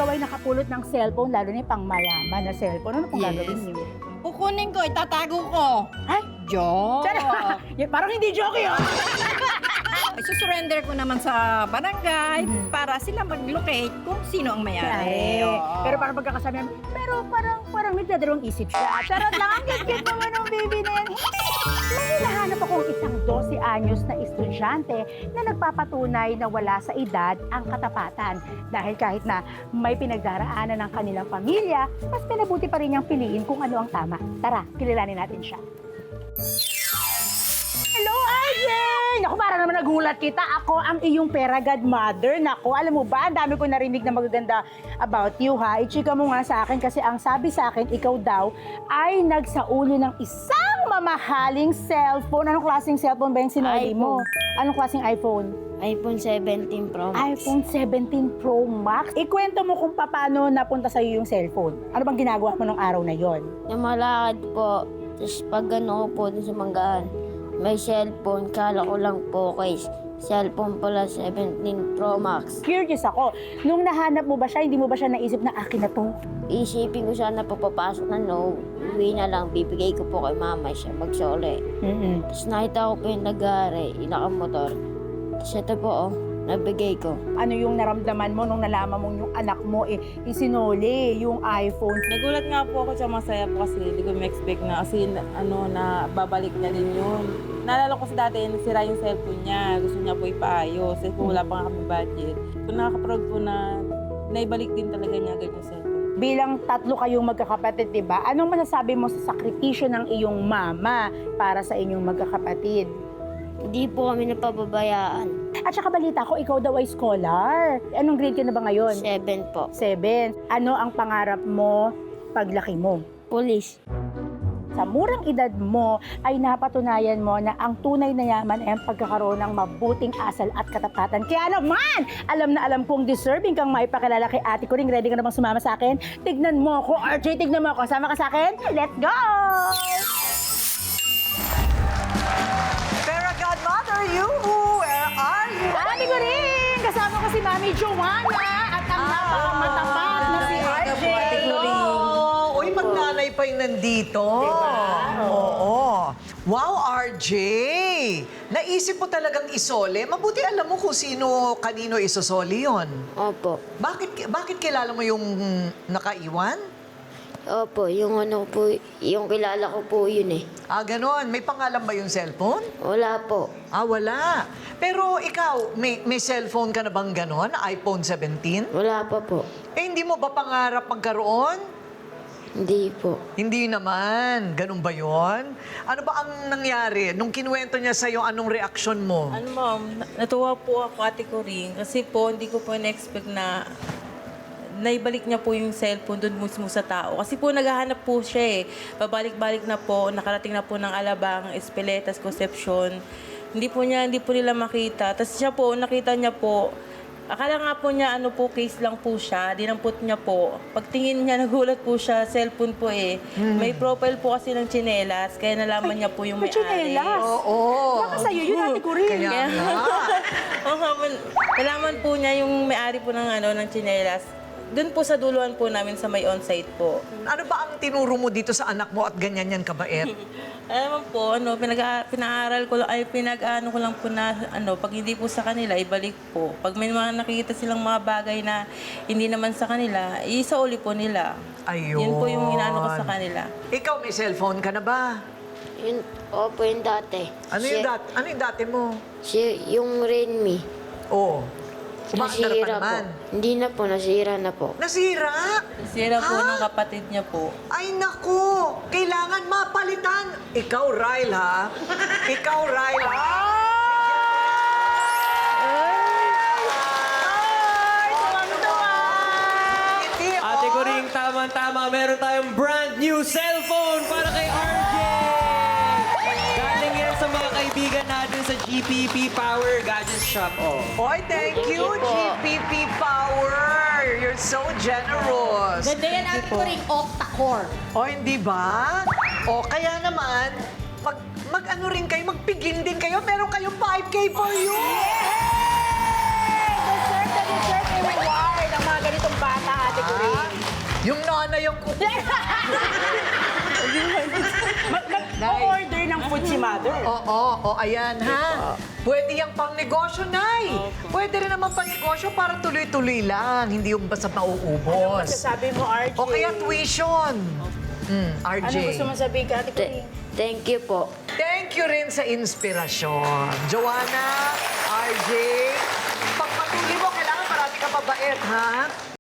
ikaw ay nakapulot ng cellphone, lalo na yung pangmayaman na cellphone, ano pong gagawin niyo? Kukunin ko, itatago ko. Ay! Joke! Parang hindi joke yun! Isusurrender ko naman sa barangay para sila mag-locate kung sino ang may-ari. Pero parang pagkakasabi namin, pero parang may dadalawang isip siya. Charot lang, ang cute naman ng baby na yan. May hinahanap akong isang 12 anyos na estudyante na nagpapatunay na wala sa edad ang katapatan. Dahil kahit na may pinagdaraanan ng kanilang pamilya, mas pinabuti pa rin niyang piliin kung ano ang tama. Tara, kilalanin natin siya. Hello, RJ! Naku, para naman nagulat kita. Ako ang iyong pera godmother. Naku, alam mo ba, ang dami ko narinig na magaganda about you, ha? Ichika mo nga sa akin kasi ang sabi sa akin, ikaw daw ay nagsauli ng isang mamahaling cellphone. Anong klaseng cellphone ba yung sinuli mo? Anong klaseng iPhone? iPhone 17 Pro Max. iPhone 17 Pro Max. Ikwento mo kung paano napunta sa'yo yung cellphone. Ano bang ginagawa mo nung araw na yon? Namalakad po. Tapos pag ano ko po dun sa manggaan, may cellphone. Kala ko lang po kay cellphone pala 17 Pro Max. Curious ako. Nung nahanap mo ba siya, hindi mo ba siya naisip na akin na to? Isipin ko sana po papasok na no. Uwi na lang, bibigay ko po kay mama siya magsole. Tapos nakita ko po yung nag-aari, yung nakamotor. Tapos ito po nabigay ko. Ano yung naramdaman mo nung nalaman mong yung anak mo isinuli yung iPhone? Nagulat nga po ako, tsaka masaya po kasi hindi ko ma-expect na kasi na babalik niya din yun. Naalala ko sa dati, nasira yung cellphone niya. Gusto niya po ipaayos. Kasi kung wala pa nga kami budget. Kung nakaka-proud po na naibalik din talaga niya agad yung cellphone. Bilang tatlo kayong magkakapatid, di ba? Anong masasabi mo sa sakripisyo ng iyong mama para sa inyong magkakapatid? Hindi po kami napababayaan. At saka balita ko, ikaw daw ay scholar. Anong grade ka na ba ngayon? 7 po. 7. Ano ang pangarap mo paglaki mo? Police. Sa murang edad mo ay napatunayan mo na ang tunay na yaman ay ang pagkakaroon ng mabuting asal at katapatan. Kaya naman, alam na alam kong deserving kang maipakilala kay ate ko rin. Ready ka na bang sumama sa akin? Tignan mo ako, RJ, tignan mo ako. Sama ka sa akin? Let's go! Pero Godmother, where are you? Ate ko rin! Kasama ko si Mami Joanna at ang napakamatamad na si RJ. Uy, mag-nanay pa yung nandito. Oo. Wow, RJ! Naisip mo talagang isole? Mabuti alam mo kung kanino isosoli yon. Opo. Bakit kilala mo yung nakaiwan? Opo, yung ano po, yung kilala ko po yun eh. Ganon. May pangalan ba yung cellphone? Wala po. Wala. Pero ikaw, may cellphone ka na bang ganon? iPhone 17? Wala pa po. Hindi mo ba pangarap magkaroon? Hindi po. Hindi naman. Ganun ba yon? Ano ba ang nangyari? Nung kinuwento niya sa'yo, anong reaksyon mo? Ano ma'am, natuwa po ako ate ko rin. Kasi po, hindi ko po na-expect na naibalik niya po yung cellphone doon mismo sa tao. Kasi po naghahanap po siya eh. Pabalik-balik na po, nakarating na po ng Alabang, Espeletas, Concepcion. Hindi po nila makita. Tapos siya po, nakita niya po, akala nga po niya case lang po siya, dinampot niya po. Pagtingin niya, nagulat po siya, cellphone po eh. May profile po kasi ng tsinelas, kaya nalaman niya po yung May may-ari. tsinelas? Oo. Baka sa'yo yun, ate ko rin. Kaya nga. Nalaman po niya yung may-ari po ng tsinelas. Doon po sa duluan po namin sa may on-site po. Ano ba ang tinuro mo dito sa anak mo at ganyan yan kabait? Alam mo po, pinag-aaral ko lang, pinag-ano ko lang po na, pag hindi po sa kanila, ibalik po. Pag may mga nakikita silang mga bagay na hindi naman sa kanila, isauli po nila. Ayun. Yun po yung inaano ko sa kanila. Ikaw, may cellphone ka na ba? Yun, opo, yung dati. Ano yung dati mo? Yung Redmi. Oo. Umaandar pa Nasira naman. po. Hindi na po, nasira na po. Nasira? Sira po ng kapatid niya po. Ay, naku! Kailangan mapalitan. Ikaw, Ryle, ha? Ikaw, Ryle, ha? Ate ko rin, tama-tama, meron tayong brand new cellphone para kay RJ! Galing yan sa mga kaibigan natin sa GPP Power Gadget Shop. Oy, thank you, GPP Power. You're so generous. Ganda yan natin ko rin, octa-core. O, hindi ba? O, kaya naman, mag-ano rin kayo, magpiging din kayo, meron kayong 5K for you! Deserve na reward ang mga ganitong bata, ate Yung nanay ang kukuha. Mag-order ng food si mother. Oo, ayan ha. Pwede yung pang negosyo, Nay. Pwede rin naman pang negosyo para tuloy-tuloy lang. Hindi yung basta mauubos. Sabi mo, RJ. O kaya tuition. RJ. Ano gusto mo sabihin ka, Ate Coring? Thank you po. Thank you rin sa inspirasyon. Joanna, RJ, pagpatuloy mo, kailangan marami ka pabait, ha?